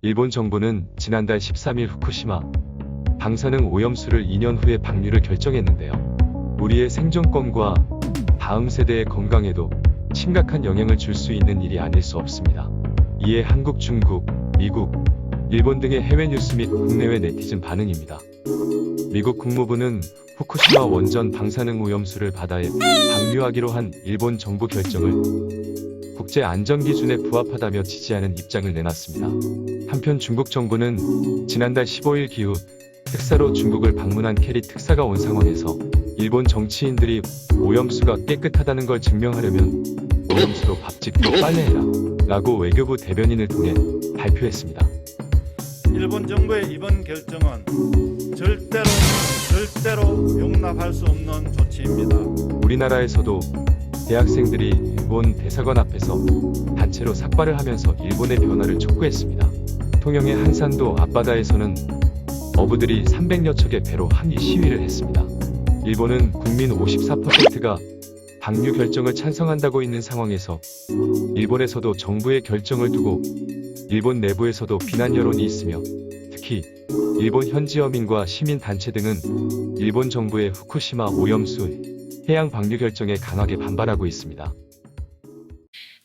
일본 정부는 지난달 13일 후쿠시마 방사능 오염수를 2년 후에 방류를 결정했는데요. 우리의 생존권과 다음 세대의 건강에도 심각한 영향을 줄 수 있는 일이 아닐 수 없습니다. 이에 한국, 중국, 미국, 일본 등의 해외 뉴스 및 국내외 네티즌 반응입니다. 미국 국무부는 후쿠시마 원전 방사능 오염수를 바다에 방류하기로 한 일본 정부 결정을 국제 안전 기준에 부합하다며 지지하는 입장을 내놨습니다. 한편 중국 정부는 지난달 15일 기후 특사로 중국을 방문한 캐리 특사가 온 상황에서 일본 정치인들이 오염수가 깨끗하다는 걸 증명하려면 오염수로 밥 짓고 빨래해라 라고 외교부 대변인을 통해 발표했습니다. 일본 정부의 이번 결정은 절대로 용납할 수 없는 조치입니다. 우리나라에서도 대학생들이 일본 대사관 앞에서 단체로 삭발을 하면서 일본의 변화를 촉구했습니다. 통영의 한산도 앞바다에서는 어부들이 300여 척의 배로 항의 시위를 했습니다. 일본은 국민 54%가 방류 결정을 찬성한다고 있는 상황에서 일본에서도 정부의 결정을 두고 일본 내부에서도 비난 여론이 있으며 특히 일본 현지 어민과 시민 단체 등은 일본 정부의 후쿠시마 오염수 해양 방류 결정에 강하게 반발하고 있습니다.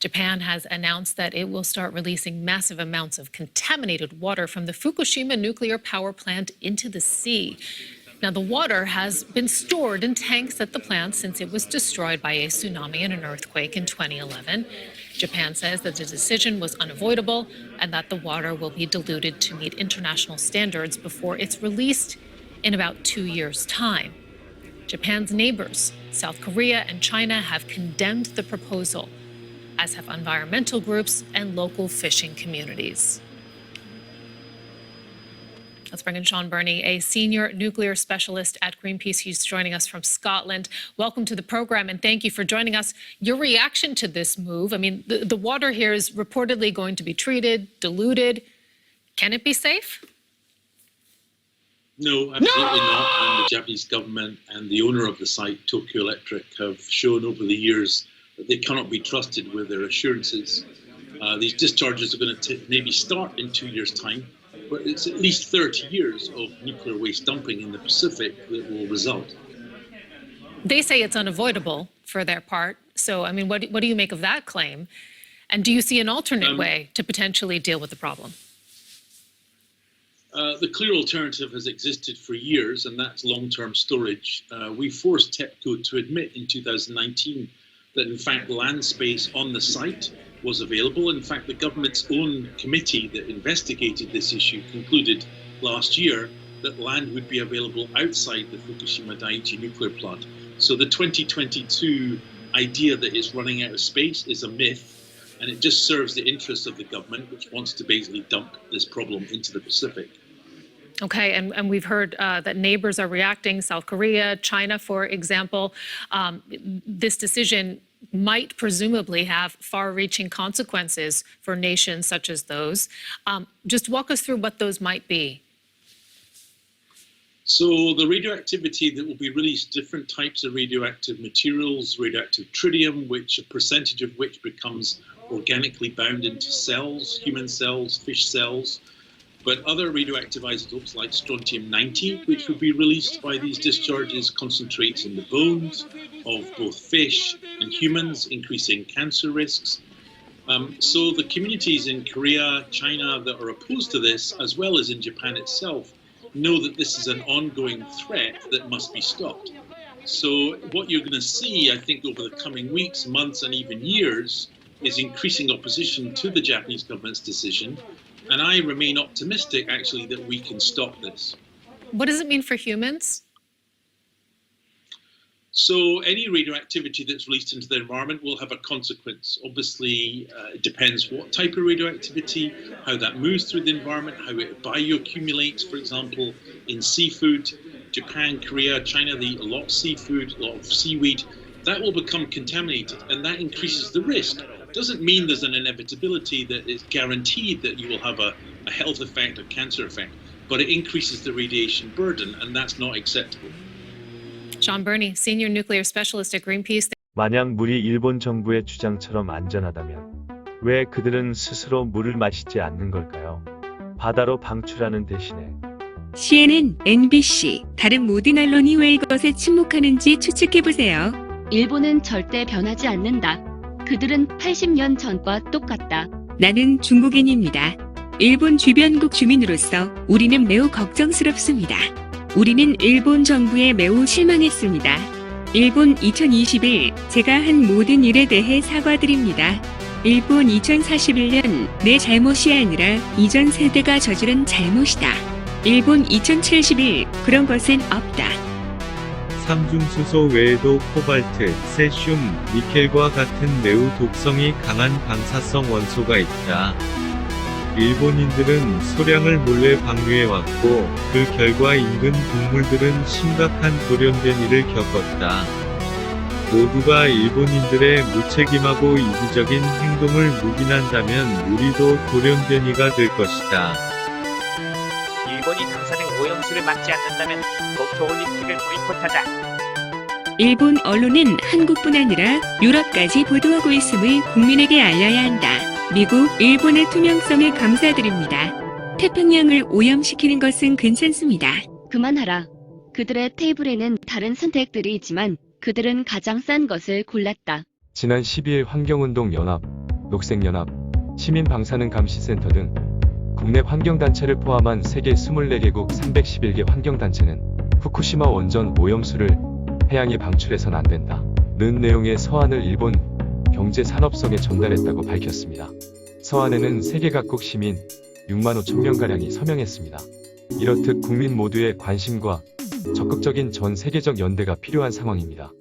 Japan has announced that it will start releasing massive amounts of contaminated water from the Fukushima nuclear power plant into the sea. Now, the water has been stored in tanks at the plant since it was destroyed by a tsunami and an earthquake in 2011. Japan says that the decision was unavoidable and that the water will be diluted to meet international standards before it's released in about 2 years' time. Japan's neighbors, South Korea and China, have condemned the proposal, as have environmental groups and local fishing communities. Let's bring in Sean Burney, a senior nuclear specialist at Greenpeace. He's joining us from Scotland. Welcome to the program, and thank you for joining us. Your reaction to this move, I mean, the water here is reportedly going to be treated, diluted. Can it be safe? No, absolutely not. And the Japanese government and the owner of the site, Tokyo Electric, have shown over the years that they cannot be trusted with their assurances. These discharges are going to maybe start in 2 years' time, but it's at least 30 years of nuclear waste dumping in the Pacific that will result. They say it's unavoidable for their part. So, I mean, what do you make of that claim? And do you see an alternate way to potentially deal with the problem? The clear alternative has existed for years, and that's long-term storage. We forced TEPCO to admit in 2019 that, in fact, land space on the site was available. In fact, the government's own committee that investigated this issue concluded last year that land would be available outside the Fukushima Daiichi nuclear plant. So the 2022 idea that it's running out of space is a myth, and it just serves the interests of the government, which wants to basically dump this problem into the Pacific. Okay, and we've heard that neighbors are reacting, South Korea, China, for example. This decision might presumably have far-reaching consequences for nations such as those. Just walk us through what those might be. So the radioactivity that will be released, different types of radioactive materials, radioactive tritium, which a percentage of which becomes organically bound into cells, human cells, fish cells, but other radioactive isotopes like strontium-90, which would be released by these discharges, concentrates in the bones of both fish and humans, increasing cancer risks. So the communities in Korea, China that are opposed to this, as well as in Japan itself, know that this is an ongoing threat that must be stopped. So what you're going to see, I think, over the coming weeks, months, and even years, is increasing opposition to the Japanese government's decision. And I remain optimistic, actually, that we can stop this. What does it mean for humans? So any radioactivity that's released into the environment will have a consequence. Obviously, it depends what type of radioactivity, how that moves through the environment, how it bioaccumulates, for example, in seafood. Japan, Korea, China, they eat a lot of seafood, a lot of seaweed. That will become contaminated, and that increases the risk. Doesn't mean there's an inevitability that it's guaranteed that you will have a health effect or cancer effect, but it increases the radiation burden, and that's not acceptable. Sean Burney, senior nuclear specialist at Greenpeace. 만약 물이 일본 정부의 주장처럼 안전하다면 왜 그들은 스스로 물을 마시지 않는 걸까요? 바다로 방출하는 대신에 CNN, NBC, 다른 모든 언론이 왜 이것에 침묵하는지 추측해보세요. 일본은 절대 변하지 않는다. 그들은 80년 전과 똑같다. 나는 중국인입니다. 일본 주변국 주민으로서 우리는 매우 걱정스럽습니다. 우리는 일본 정부에 매우 실망했습니다. 일본 2021, 제가 한 모든 일에 대해 사과드립니다. 일본 2041년, 내 잘못이 아니라 이전 세대가 저지른 잘못이다. 일본 2071, 그런 것은 없다. 삼중수소 외에도 코발트, 세슘, 니켈과 같은 매우 독성이 강한 방사성 원소가 있다. 일본인들은 소량을 몰래 방류해왔고 그 결과 인근 동물들은 심각한 돌연변 이를 겪었다. 모두가 일본인들의 무책임하고 이기적인 행동을 묵인한다면 우리도 돌연변이가 될 것이다. 일본이 방사능 오염수를 막지 않는다면 도쿄올림픽을 보이콧하자. 일본 언론은 한국뿐 아니라 유럽까지 보도하고 있음을 국민에게 알려야 한다. 미국, 일본의 투명성에 감사드립니다. 태평양을 오염시키는 것은 괜찮습니다. 그만하라. 그들의 테이블에는 다른 선택들이 있지만 그들은 가장 싼 것을 골랐다. 지난 12일 환경운동연합, 녹색연합, 시민방사능감시센터 등 국내 환경단체를 포함한 세계 24개국 311개 환경단체는 후쿠시마 원전 오염수를 해양에 방출해선 안 된다 는 내용의 서한을 일본 경제산업성에 전달했다고 밝혔습니다. 서한에는 세계 각국 시민 6만 5천 명가량이 서명했습니다. 이렇듯 국민 모두의 관심과 적극적인 전 세계적 연대가 필요한 상황입니다.